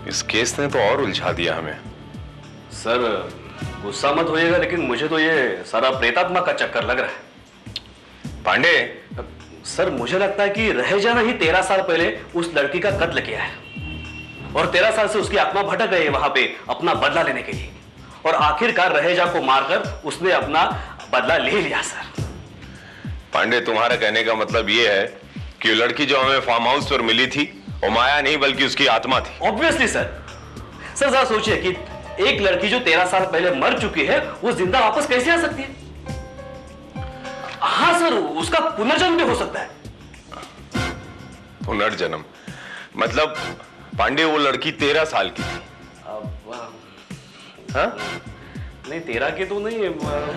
इस केस ने तो और उलझा दिया हमें। सर गुस्सा मत होइएगा, लेकिन मुझे तो ये सारा प्रेतात्मा का चक्कर लग रहा है। पांडे, सर मुझे लगता है कि रहेजा ने ही 13 साल पहले उस लड़की का कत्ल किया है और 13 साल से उसकी आत्मा भटक गई है वहां पे अपना बदला लेने के लिए, और आखिरकार रहेजा को मारकर उसने अपना बदला ले लिया। सर पांडे, तुम्हारा कहने का मतलब ये है कि वो लड़की जो हमें फार्म हाउस पर मिली थी वो माया नहीं बल्कि उसकी आत्मा थी। Obviously sir. सर जरा सोचिए कि एक लड़की जो 13 साल पहले मर चुकी है वो जिंदा वापस कैसे आ सकती है? हाँ सर, उसका पुनर्जन्म भी हो सकता है। पुनर्जन्म मतलब पांडे वो लड़की 13 साल की थी। हाँ? नहीं 13 की तो नहीं।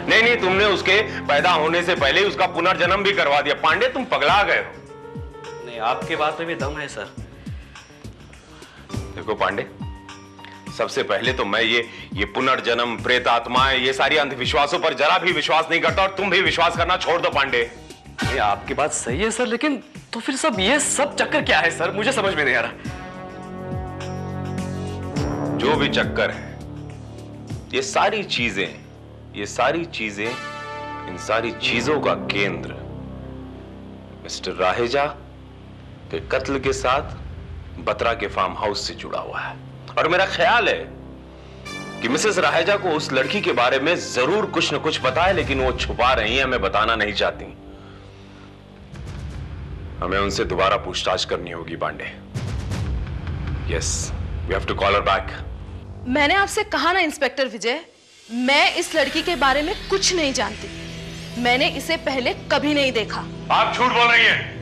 नहीं, तुमने उसके पैदा होने से पहले उसका पुनर्जन्म भी करवा दिया। पांडे, तुम पगला गए हो। नहीं, आपके बात में भी दम है सर। देखो पांडे, सबसे पहले तो मैं ये पुनर्जन्म, प्रेत आत्माएं, ये सारी अंधविश्वासों पर जरा भी विश्वास नहीं करता, और तुम भी विश्वास करना छोड़ दो पांडे। नहीं, आपकी बात सही है सर, लेकिन तो फिर ये सब चक्कर क्या है सर? मुझे समझ में नहीं आ रहा। जो भी चक्कर है, ये सारी चीजें, इन सारी चीजों का केंद्र मिस्टर राहेजा के कत्ल के साथ बत्रा के फार्म हाउस से जुड़ा हुआ है। और मेरा ख्याल है कि मिसेस राहेजा को उस लड़की के बारे में जरूर कुछ न कुछ पता है, लेकिन वो छुपा रही हैं, हमें बताना नहीं चाहती। हमें उनसे दोबारा पूछताछ करनी होगी Pandey. Yes, we have to call her back. मैंने आपसे कहा ना इंस्पेक्टर विजय, मैं इस लड़की के बारे में कुछ नहीं जानती। मैंने इसे पहले कभी नहीं देखा। आप झूठ बोल रही हैं।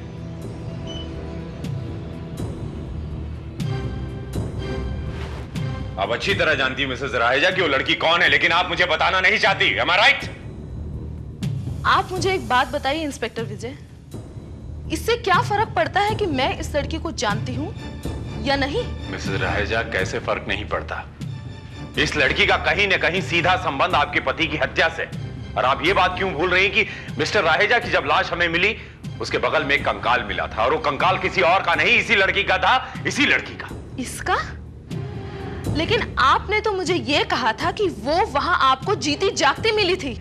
आप अच्छी तरह जानती हैं मिसेस राहेजा कि वो लड़की कौन है, लेकिन आप मुझे बताना नहीं चाहती। Am I right? आप मुझे एक बात बताइए इंस्पेक्टर विजय, इससे क्या फर्क पड़ता है कि मैं इस लड़की को जानती हूँ या नहीं? मिसेस राहेजा, कैसे फर्क नहीं पड़ता? इस लड़की का कहीं न कहीं सीधा संबंध आपके पति की हत्या से। और आप ये बात क्यों भूल रही कि मिस्टर राहेजा की जब लाश हमें मिली, उसके बगल में एक कंकाल मिला था, और वो कंकाल किसी और का नहीं, इसी लड़की का था, इसी लड़की का। इसका? लेकिन आपने तो मुझे यह कहा था कि वो वहां आपको जीती जागती मिली थी।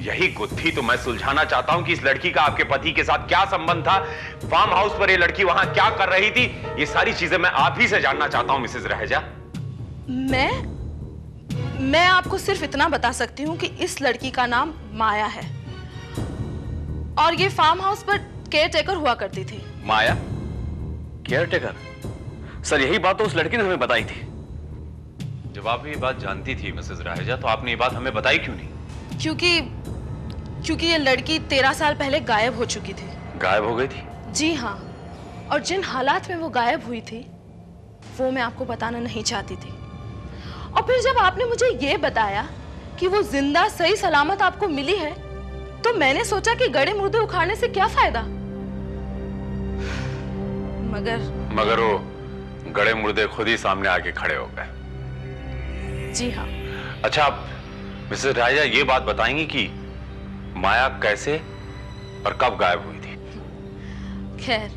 यही गुत्थी तो मैं सुलझाना चाहता हूं कि इस लड़की का आपके पति के साथ क्या संबंध था, फार्म हाउस पर ये लड़की वहां क्या कर रही थी। ये सारी चीजें मैं आप ही से जानना चाहता हूं मिसेस रहेजा। मैं आपको सिर्फ इतना बता सकती हूँ कि इस लड़की का नाम माया है और ये फार्म हाउस पर केयर टेकर हुआ करती थी। माया? Care taker? सर यही बात तो उस लड़की ने हमें बताई थी। जब आप ये बात जानती थी मिसेस राहेजा, तो आपने ये बात हमें बताई क्यों नहीं? क्योंकि ये लड़की 13 साल पहले गायब हो चुकी थी। गायब हो गई थी? जी हाँ, और जिन हालात में वो गायब हुई थी वो मैं आपको बताना नहीं चाहती थी। और फिर जब आपने मुझे ये बताया कि वो जिंदा सही सलामत आपको मिली है, तो मैंने सोचा कि गड़े मुर्दे उखाड़ने से क्या फायदा। मगर वो गड़े मुर्दे खुद ही सामने आके खड़े हो गए। जी हाँ। अच्छा, आप मिसेस राहेजा ये बात बताएंगी कि माया कैसे और कब गायब हुई थी? खैर,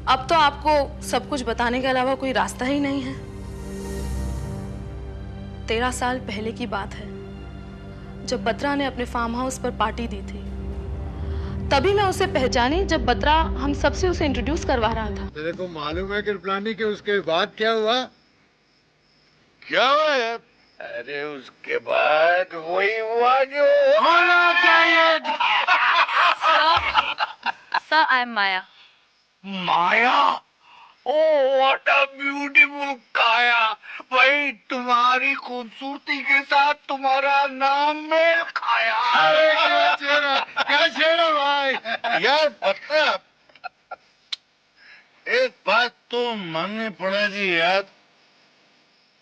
अब तो आपको सब कुछ बताने के अलावा कोई रास्ता ही नहीं है। 13 साल पहले की बात है, जब बत्रा ने अपने फार्म हाउस पर पार्टी दी थी, तभी मैं उसे पहचानी जब बत्रा हम सबसे उसे इंट्रोड्यूस करवा रहा था। तेरे को मालूम है कृपलानी कि उसके बाद क्या हुआ? क्या हुआ यार? अरे उसके बाद वही हुआ जो होना चाहिए। Sir, I am Maya. Maya? Oh what a beautiful काया। भाई तुम्हारी खूबसूरती के साथ तुम्हारा नाम मेल खाया। अरे क्या चेहरा भाई। यार पता, एक बात तो माननी पड़ेगी यार,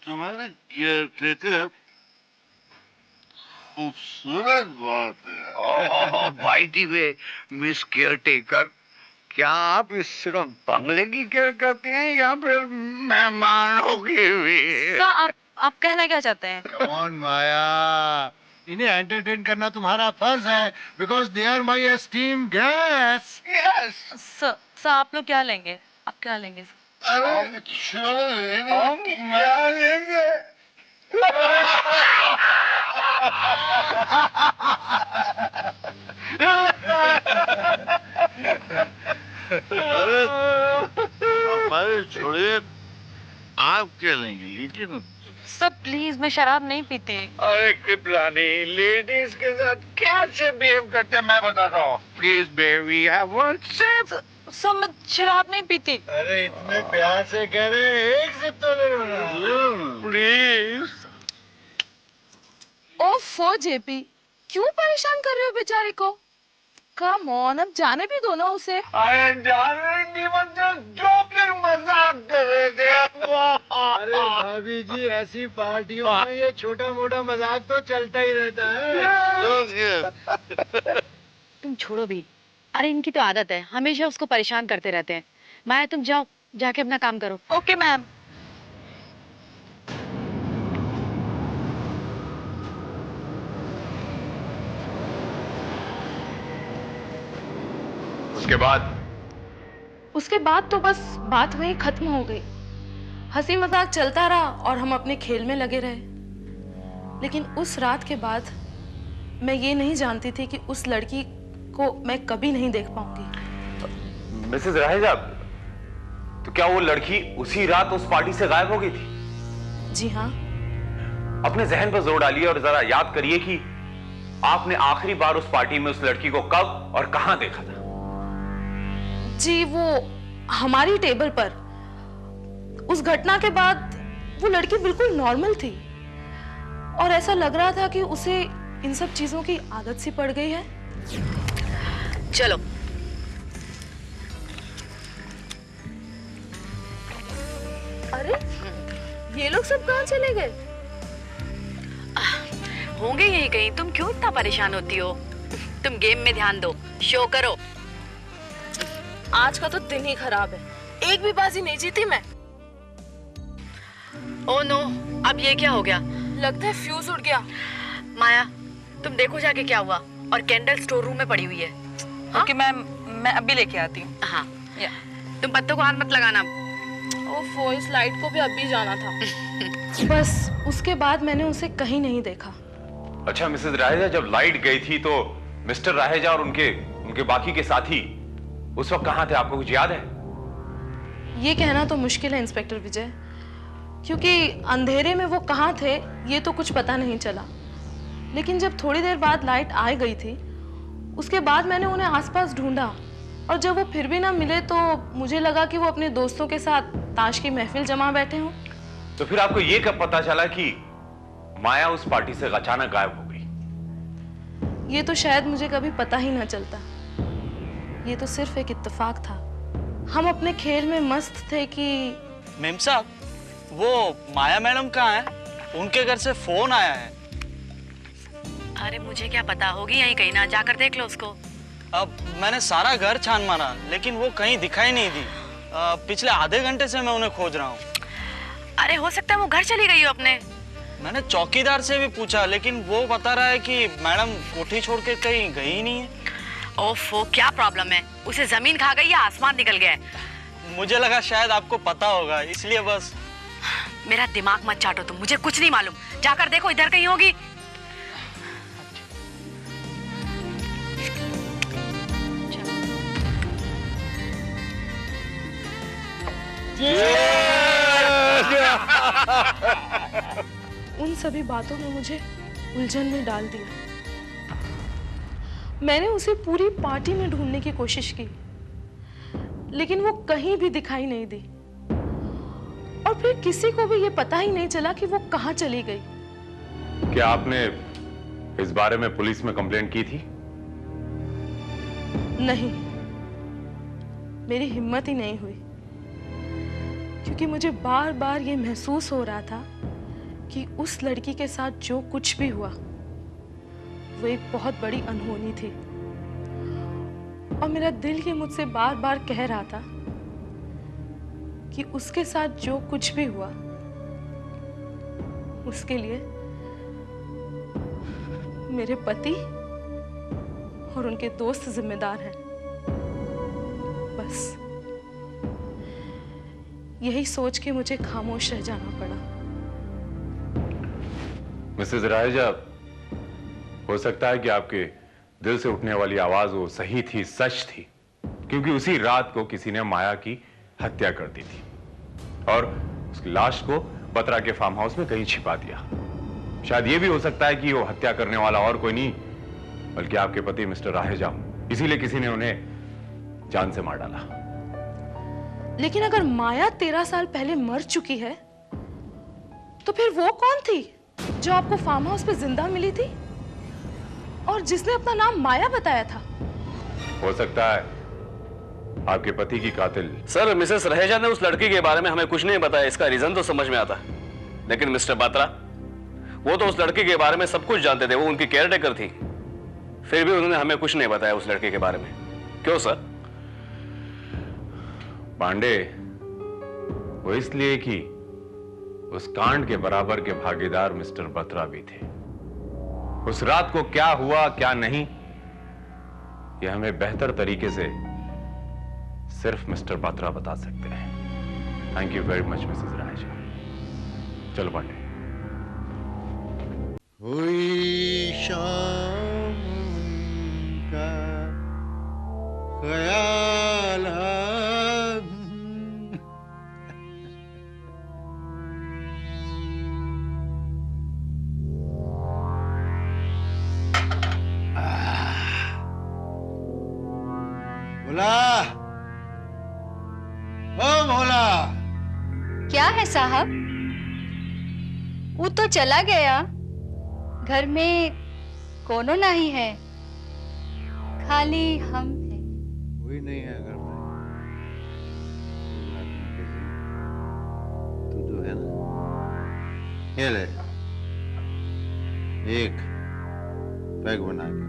तुम्हारा केयर खूबसूरत बात है। By the way miss care taker, क्या आप इस सिर्फ बंगले की केयर करते हैं या फिर मेहमानों की भी? सर, आप कहना क्या चाहते हैं? कौन माया, इन्हें एंटरटेन करना तुम्हारा फर्ज है, because they are my esteem guest. Yes sir, आप लोग क्या लेंगे? आप क्या लेंगे? अरे छोड़ क्या लेंगे? अरे छोड़िए, आप क्या लेंगे? लीजिए ना। सर प्लीज, मैं शराब नहीं पीती। अरे कृपलानी, लेडीज के साथ कैसे बिहेव करते हैं मैं बताता हूँ। Please baby, have one sip. Sir मैं शराब नहीं पीती। अरे इतने प्यार से कह रहे हैं, एक सिप तो ले लो ना प्लीज। ओफो जेपी, क्यों परेशान कर रहे हो बेचारे को? कम ऑन, अब जाने भी दो ना उसे। अरे जाने नहीं, मतलब जो फिर मजाक कर रहे थे। अरे भाभी जी, ऐसी पार्टियों में ये छोटा मोटा मजाक तो चलता ही रहता है। तुम छोड़ो भी। अरे इनकी तो आदत है, हमेशा उसको परेशान करते रहते हैं। माया तुम जाओ, जाके अपना काम करो। Okay ma'am. उसके बाद तो बस बात वहीं खत्म हो गई। हंसी मजाक चलता रहा और हम अपने खेल में लगे रहे। लेकिन उस रात के बाद मैं ये नहीं जानती थी कि उस लड़की को मैं कभी नहीं देख पाऊंगी। मिसेस रहेजा, तो क्या वो लड़की उसी रात उस पार्टी से गायब हो गई थी? जी हाँ। अपने जहन पर जोर डालिए और जरा याद करिए कि आपने आखिरी बार उस पार्टी में उस लड़की को कब और कहां देखा था? जी, वो हमारी टेबल पर। उस घटना के बाद वो लड़की बिल्कुल नॉर्मल थी और ऐसा लग रहा था कि उसे इन सब चीजों की आदत सी पड़ गई है। चलो। अरे ये लोग सब कहाँ चले गए? होंगे यही कहीं। तुम क्यों इतना परेशान होती हो? तुम गेम में ध्यान दो, शो करो। आज का तो दिन ही खराब है, एक भी बाजी नहीं जीती मैं। ओ नो, अब ये क्या हो गया? लगता है फ्यूज उड़ गया। माया तुम देखो जाके क्या हुआ। और कैंडल स्टोर रूम में पड़ी हुई है। ओके मैम, मैं अभी लेके आती हूँ। हाँ, तुम पत्तों को हाथ मत लगाना। ओफो, इस लाइट को भी अभी जाना था। बस उसके बाद मैंने उसे कहीं नहीं देखा। अच्छा मिसेस राहेजा, जब लाइट गई थी तो मिस्टर राहेजा और उनके बाकी के साथी उस वक्त कहां थे? आपको कुछ याद है? ये कहना तो मुश्किल है इंस्पेक्टर विजय, क्योंकि अंधेरे में वो कहाँ थे ये तो कुछ पता नहीं चला। लेकिन जब थोड़ी देर बाद लाइट आ गई थी, उसके बाद मैंने उन्हें आसपास ढूंढा और जब वो फिर भी ना मिले तो मुझे लगा कि वो अपने दोस्तों के साथ ताश की महफिल जमा बैठे हों। तो फिर आपको ये कब पता चला कि माया उस पार्टी से अचानक गायब हो गई? ये तो शायद मुझे कभी पता ही ना चलता। ये तो सिर्फ एक इत्तेफाक था। हम अपने खेल में मस्त थे कि मेम साहब, वो माया मैडम कहाँ है? उनके घर से फोन आया है। अरे मुझे क्या पता, होगी यहीं कहीं ना, जाकर देख लो उसको। अब मैंने सारा घर छान मारा लेकिन वो कहीं दिखाई नहीं दी। पिछले आधे घंटे से मैं उन्हें खोज रहा हूँ। अरे हो सकता है वो घर चली गई हो अपने। मैंने चौकीदार से भी पूछा लेकिन वो बता रहा है कि मैडम कोठी छोड़ के कहीं गई ही नहीं है। ओफो, क्या प्रॉब्लम है? उसे जमीन खा गई या आसमान निकल गया है? मुझे लगा शायद आपको पता होगा, इसलिए बस। मेरा दिमाग मत चाटो तुम, मुझे कुछ नहीं मालूम। जाकर देखो, इधर कहीं होगी। उन सभी बातों ने मुझे उलझन में डाल दिया। मैंने उसे पूरी पार्टी में ढूंढने की कोशिश की, लेकिन वो कहीं भी दिखाई नहीं दी और फिर किसी को भी ये पता ही नहीं चला कि वो कहां चली गई। क्या आपने इस बारे में पुलिस में कंप्लेंट की थी? नहीं, मेरी हिम्मत ही नहीं हुई, क्योंकि मुझे बार बार ये महसूस हो रहा था कि उस लड़की के साथ जो कुछ भी हुआ वो एक बहुत बड़ी अनहोनी थी और मेरा दिल ही मुझसे बार बार कह रहा था कि उसके साथ जो कुछ भी हुआ उसके लिए मेरे पति और उनके दोस्त जिम्मेदार हैं। बस यही सोच के मुझे खामोश रह जाना पड़ा। मिसेस राहेजा, हो सकता है कि आपके दिल से उठने वाली आवाज वो सही थी, सच थी, क्योंकि उसी रात को किसी ने माया की हत्या कर दी थी और उस लाश को बत्रा के फार्म हाउस में कहीं छिपा दिया। शायद यह भी हो सकता है कि वो हत्या करने वाला और कोई नहीं बल्कि आपके पति मिस्टर राहेजा, इसीलिए किसी ने उन्हें जान से मार डाला। लेकिन अगर माया 13 साल पहले मर चुकी है तो फिर वो कौन थी जो आपको फार्म हाउस पे जिंदा मिली थी और जिसने अपना नाम माया बताया था? हो सकता है आपके पति की कातिल। सर, मिसेस रहेजा ने उस लड़की के बारे में हमें कुछ नहीं बताया, इसका रीजन तो समझ में आता है, लेकिन मिस्टर बत्रा, वो तो उस लड़की के बारे में सब कुछ जानते थे, वो उनकी केयरटेकर थी, फिर भी उन्होंने हमें कुछ नहीं बताया उस लड़के के बारे में। क्यों सर? पांडे, वो इसलिए कि उस कांड के बराबर के भागीदार मिस्टर बत्रा भी थे। उस रात को क्या हुआ क्या नहीं, यह हमें बेहतर तरीके से सिर्फ मिस्टर बत्रा बता सकते हैं। Thank you very much Mrs Raheja. चलो पांडे। हुई शाम का ख्याल भोला, ओ भोला। क्या है साहब? वो तो चला गया, घर में कोनो नहीं है, खाली हम हैं। कोई नहीं है घर में, तू जो है ना, ये ले एक पैग बना के।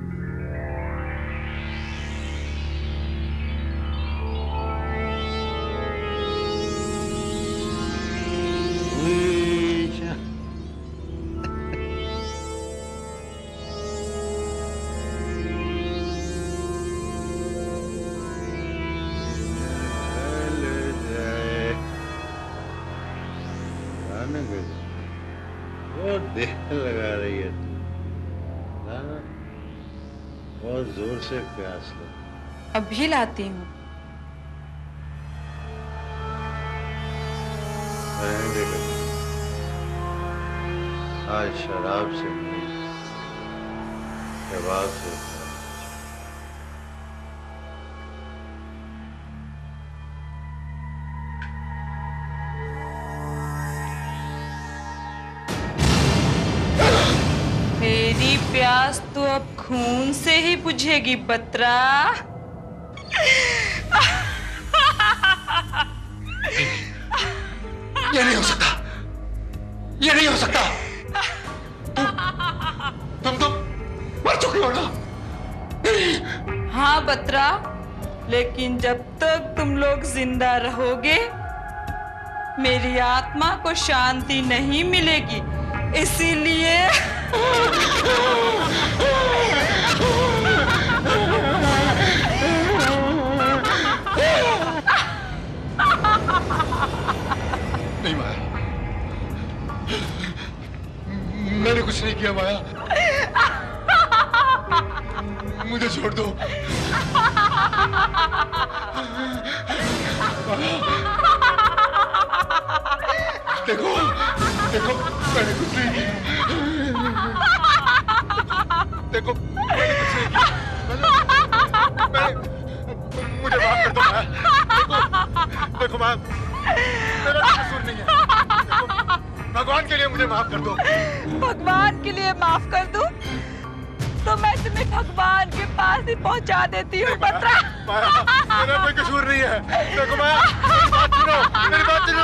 देर लगा रही है तू, ना बहुत जोर से प्यास लगी। अभी लाती हूँ। आज शराब से नहीं, कबाब से। मेरी प्यास तो अब खून से ही बुझेगी बत्रा। ये नहीं हो सकता, ये नहीं हो सकता। तुम तो मर चुकी हो ना? हाँ बत्रा, लेकिन जब तक तुम लोग जिंदा रहोगे मेरी आत्मा को शांति नहीं मिलेगी, इसीलिए नहीं माया, मैंने कुछ नहीं किया माया, मुझे छोड़ दो। देखो देखो, मैंने कुछ नहीं किया, देखो मैंने कुछ नहीं किया, मुझे माफ कर दो माया। देखो माया, मेरा कोई कसूर नहीं है, देखो, भगवान के लिए मुझे माफ कर दो। भगवान के लिए माफ कर दूं तो मैं तुम्हें भगवान के पास ही पहुंचा देती हूँ बत्रा। माया, मेरा कोई कसूर नहीं है। देखो माया, मेरी बात सुनो, मेरी बात सुनो।